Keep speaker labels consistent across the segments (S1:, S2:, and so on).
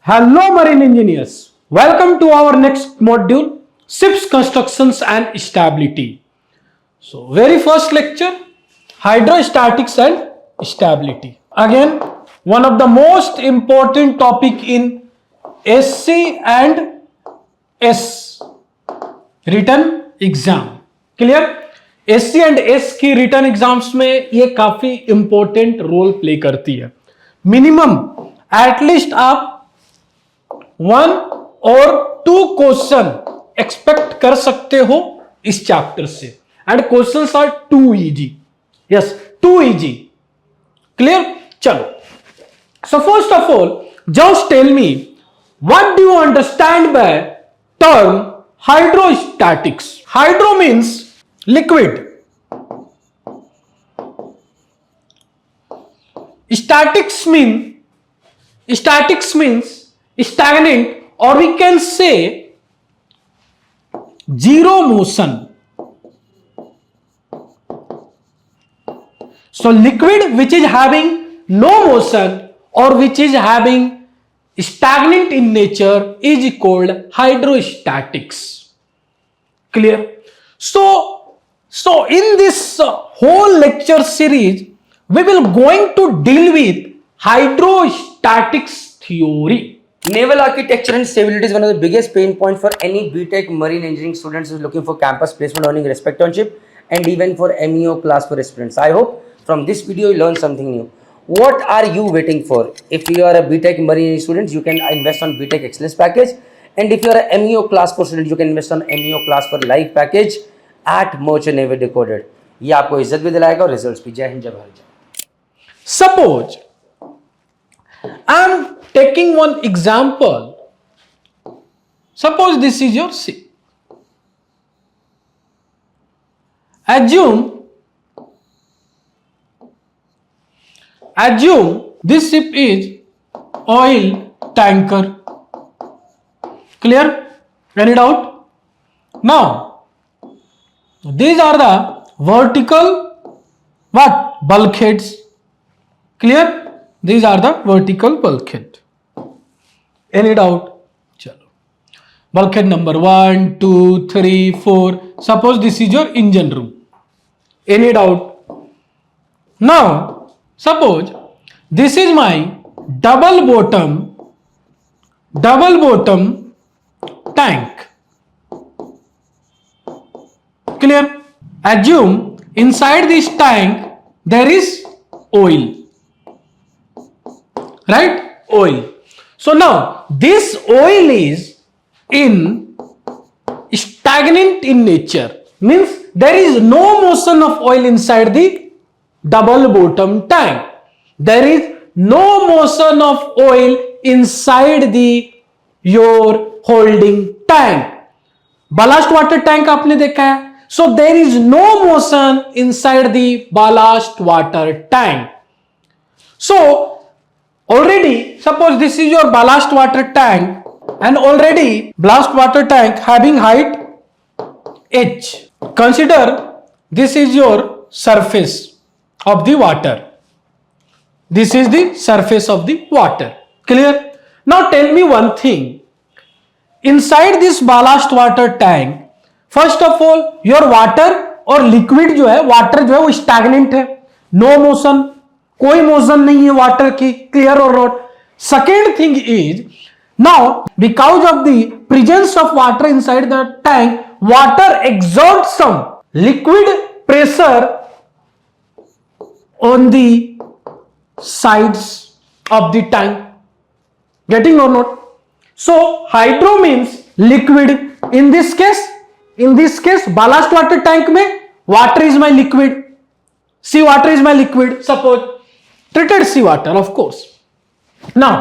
S1: Hello marine engineers, welcome to our next module, ships constructions and stability. So very first lecture, hydrostatics and stability. Again, one of the most important topic in SC and S written exam. Clear? SC and S की return exams में ये काफी important role play करती है. Minimum at least आप 1 और 2 question expect कर सकते हो इस चैप्टर से. And questions are too easy. Yes, too easy. Clear? चलो. So first of all, just tell me what do you understand by term hydrostatics? Hydro means liquid. Statics means stagnant, or we can say zero motion. So liquid which is having no motion or which is having stagnant in nature is called hydrostatics. Clear? So in this whole lecture series, we will going to deal with hydrostatics theory.
S2: Naval architecture and stability is one of the biggest pain point for any BTech marine engineering students who is looking for campus placement, earning respectantship, and even for MEO class for aspirants. I hope from this video you learn something new. What are you waiting for? If you are a BTech marine student, you can invest on BTech Excellence package, and if you are a MEO class for student, you can invest on MEO class for life package at Merchant Navy Decoded. ये आपको इज्जत भी दिलाएगा और results भी. जय हिंद, जय Bharat.
S1: Suppose I am taking one example. Suppose this is your ship. Assume this ship is oil tanker. Clear? Any doubt? Now, these are the vertical bulkheads. Clear? These are the vertical bulkhead. Any doubt? Chalo. Bulkhead number 1, 2, 3, 4. Suppose this is your engine room. Any doubt? Now, suppose this is my double bottom tank. Clear? Assume inside this tank there is oil. Right? Oil. So now this oil is stagnant in nature. Means there is no motion of oil inside the double bottom tank. There is no motion of oil inside your holding tank. Ballast water tank आपने देखा है. So there is no motion inside the ballast water tank. So already, suppose this is your ballast water tank, and already ballast water tank having height h. Consider this is your surface of the water. This is the surface of the water. Clear? Now tell me one thing. Inside this ballast water tank, first of all, your water और liquid जो है, water जो है वो stagnant है. No motion, कोई motion नहीं है वाटर की. Clear or not? Second thing is, now because of the presence of water inside the tank, water exert some liquid pressure on the sides of the tank. Getting or not? So hydro means liquid. In this case ballast water tank में water is my liquid, sea water is my liquid. Suppose treated sea water, of course. Now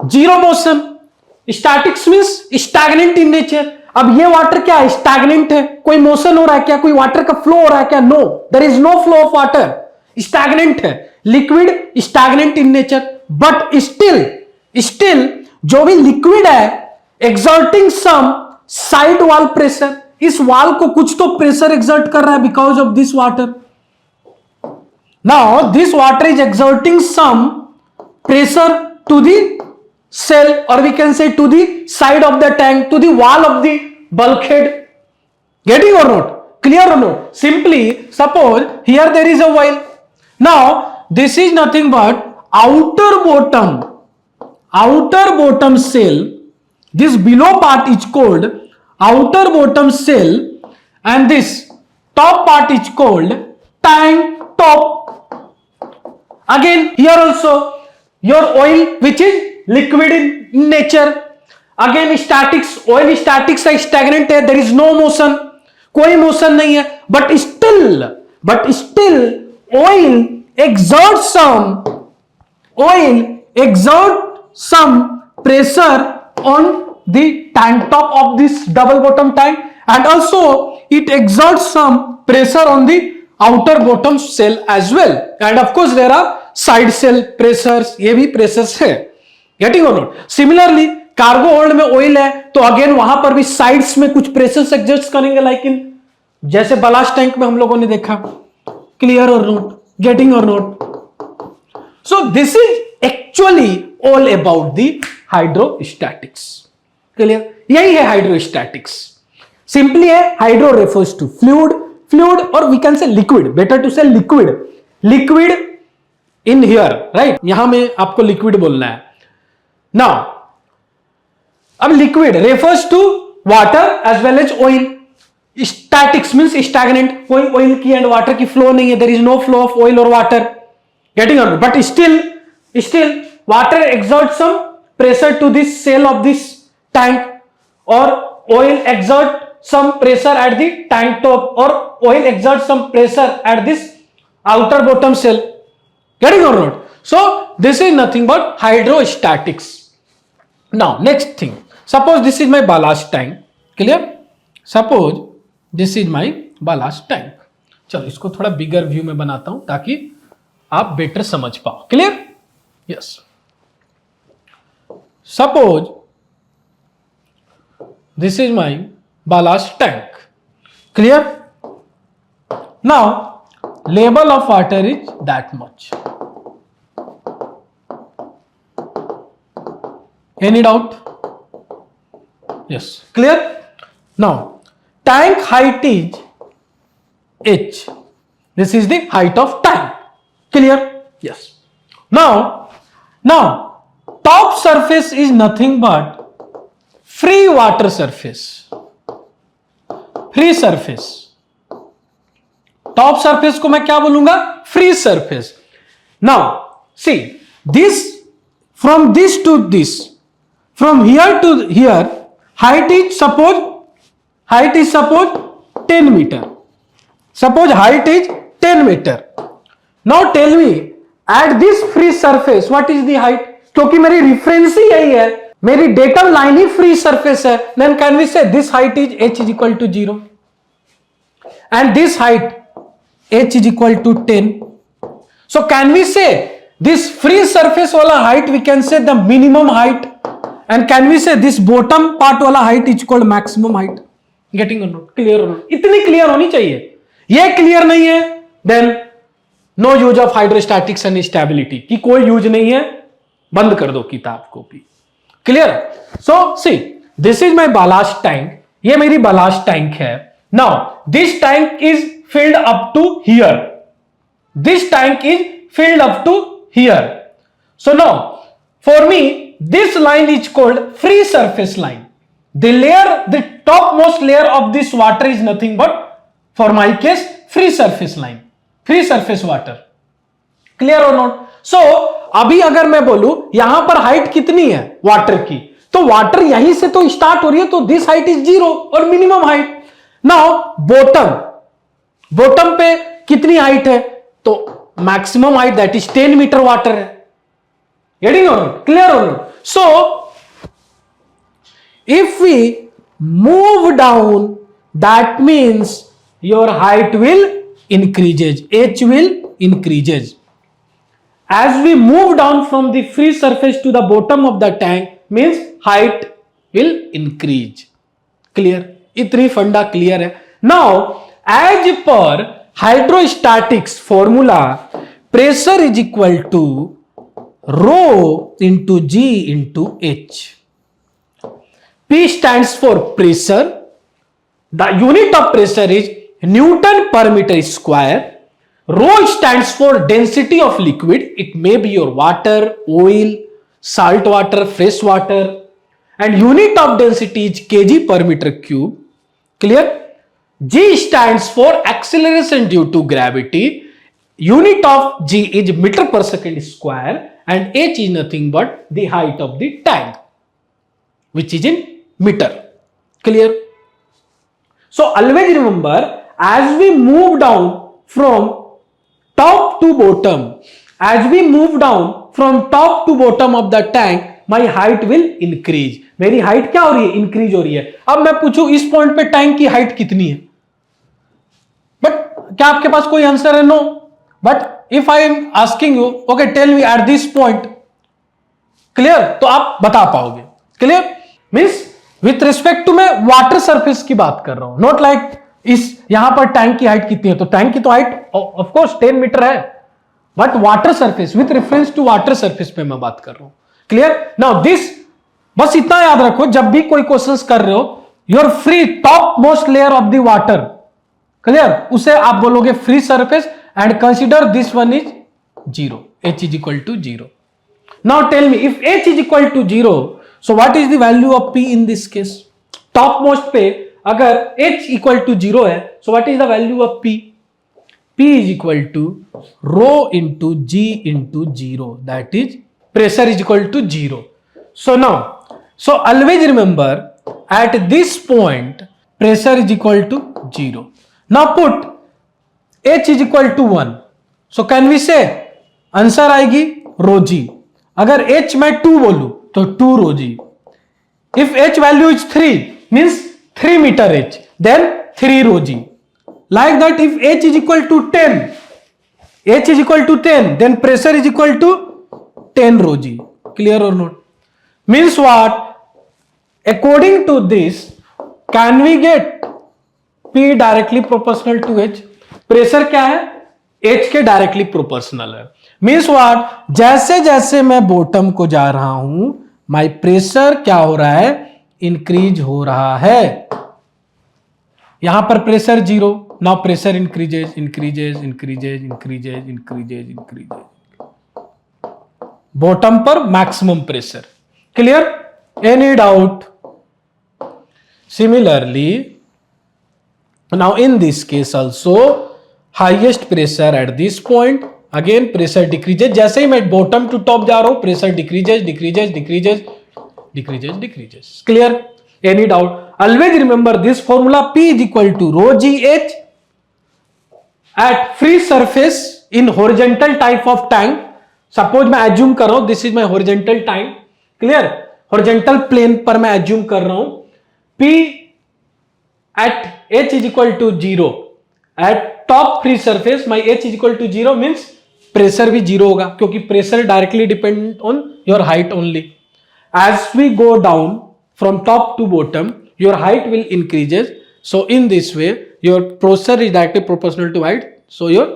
S1: zero motion, statics means stagnant in nature. अब ये water क्या है? Stagnant है. कोई motion हो रहा है क्या? कोई वाटर का फ्लो हो रहा है क्या? No, there is no flow of water. Stagnant है. Liquid stagnant in nature, but still जो भी लिक्विड है exerting some side wall pressure. इस वॉल को कुछ तो प्रेशर एक्सर्ट कर रहा है because of this water. Now this water is exerting some pressure to the cell, or we can say to the side of the tank, to the wall of the bulkhead. Getting or not? Clear or not? Simply suppose here there is a oil. Now this is nothing but outer bottom cell. This below part is called outer bottom cell, and this top part is called tank top. Again here also your oil which is liquid in nature. Again statics, oil statics है, stagnant है, there is no motion, कोई motion नहीं है, but still oil exerts some pressure on the tank top of this double bottom tank, and also it exerts some pressure on the outer bottom cell as well, and of course there are side cell pressures, ये भी pressures है. Getting or not? Similarly cargo hold में oil है तो again वहां पर भी sides में कुछ प्रेशर एग्जर्ट करेंगे, लाइक इन जैसे बलास्ट टैंक में हम लोगों ने देखा. Clear or not? Getting or not? So this is actually all about the hydrostatics. Clear? यही है हाइड्रोस्टैटिक्स. सिंपली है hydro refers to fluid or we can say liquid, better to say liquid in here, right? यहां में आपको liquid बोलना है. Now अब liquid refers to water as well as oil. Statics means stagnant, कोई oil की and water की flow नहीं है, there is no flow of oil और water. Getting on? But still water exerts some pressure to this cell of this tank, or oil exert some pressure at the tank top, or oil exerts some pressure at this outer bottom cell. Getting or not? So this is nothing but hydrostatics. Now next thing, suppose this is my ballast tank. Clear? Suppose this is my ballast tank. चलो इसको थोड़ा बिगर view में बनाता हूं ताकि आप better समझ पाओ. Clear? Yes. Suppose this is my ballast tank. Clear? Now level of water is that much. Any doubt? Yes. Clear? Now tank height is h. This is the height of tank. Clear? Yes. Now top surface is nothing but free water surface. Free surface. Top surface को मैं क्या बोलूंगा? Free surface. Now see this, from this to this, from here to here, height is suppose 10 meter. Suppose height is 10 meter. Now tell me at this free surface what is the height? क्योंकि मेरी reference ही यही है, मेरी datum line ही free surface है, then can we say this height is h is equal to 0 and this height h is equal to 10. So can we say this free surface वाला height we can say the minimum height, and can we say this bottom part वाला height is called maximum height. Getting or not? Clear or not? इतनी clear होनी चाहिए. ये clear नहीं है then no use of hydrostatics and stability, कि कोई use नहीं है, बंद कर दो किताब को भी. Clear? So see this is my ballast tank. ये मेरी बलास्ट टैंक है. Now this tank is filled up to here. This tank is filled up to here. So now for me this line is called free surface line. The top most layer of this water is nothing but for my case free surface line, free surface water. Clear or not? So अभी अगर मैं बोलूं यहां पर height कितनी है water की, तो वाटर यहीं से तो स्टार्ट हो रही है, तो दिस हाइट इज 0 और मिनिमम हाइट. नाउ बॉटम पे कितनी हाइट है, तो maximum height that is 10 meter water है. Getting or not? Clear or not? So if we move down that means your height will increases, h will increases. As we move down from the free surface to the bottom of the tank means height will increase. Clear? इतनी फंडा clear है. Now as per hydrostatics formula, pressure is equal to rho into G into H. P stands for pressure. The unit of pressure is Newton per meter square. Rho stands for density of liquid. It may be your water, oil, salt water, fresh water. And unit of density is kg per meter cube. Clear? G stands for acceleration due to gravity. Unit of G is meter per second square. And H is nothing but the height of the tank, which is in meter. Clear? So always remember, as we move down from top to bottom, of the tank, my height will increase. मेरी height क्या हो रही है? Increase हो रही है. अब मैं पूछूं इस पॉइंट पे टैंक की हाइट कितनी है? बट क्या आपके पास कोई आंसर है? No. But if I am asking you, okay tell me at this point, clear, तो आप बता पाओगे. Clear? Means with respect to मैं वाटर सरफेस की बात कर रहा हूं, नॉट लाइक इस यहां पर टैंक की हाइट कितनी है. तो टैंक की तो हाइट ऑफ कोर्स 10 मीटर है, but water surface, with reference to water surface पे मैं बात कर रहा हूं. क्लियर? नाउ दिस, बस इतना याद रखो, जब भी कोई क्वेश्चंस कर रहे हो, your free top most layer of the water, clear, उसे आप बोलोगे free surface and consider this one is 0. H is equal to 0. Now tell me, if H is equal to 0, so what is the value of P in this case? Top most पे अगर H equal to 0 है, so what is the value of P? P is equal to rho into G into 0, that is pressure is equal to 0. So now, so always remember, at this point pressure is equal to 0. Now put H is equal to 1. So can we say answer आएगी rho G. अगर H मैं 2 बोलूं तो 2 rho G. If H value is 3, means 3 meter H, then 3 rho G. Like that, if H is equal to 10, then pressure is equal to 10 rho G. Clear or not? Means what? According to this, can we get P directly proportional to H? Pressure क्या है? H के directly proportional है. Means what? जैसे जैसे मैं bottom को जा रहा हूं, माई प्रेशर क्या हो रहा है? इंक्रीज हो रहा है. यहां पर pressure 0, now pressure increases. Bottom पर maximum pressure. Clear? Any doubt? Similarly, now in this case also, highest pressure at this point, again pressure decreases. जैसे ही मैं bottom to top जा रहा हूं, pressure decreases. Clear? Any doubt? Always remember this formula. P is equal to rho GH at free surface in horizontal type of tank. Suppose मैं assume कर रहा हूं, this is my horizontal tank. Clear? Horizontal plane पर मैं assume कर रहा हूं. P at H is equal to 0. At top free surface, my H is equal to 0 means pressure भी 0 होगा, क्योंकि pressure directly depend on your height only. As we go down from top to bottom, your height will increases. So in this way, your pressure is directly proportional to height. So your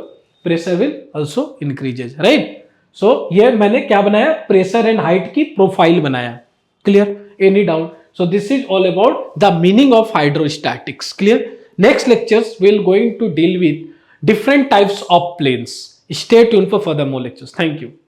S1: pressure will also increases, right? So ये मैंने क्या बनाया? Pressure and height की profile बनाया. Clear? Any doubt? So this is all about the meaning of hydrostatics. Clear? Next lectures we'll going to deal with different types of planes. Stay tuned for further more lectures. Thank you.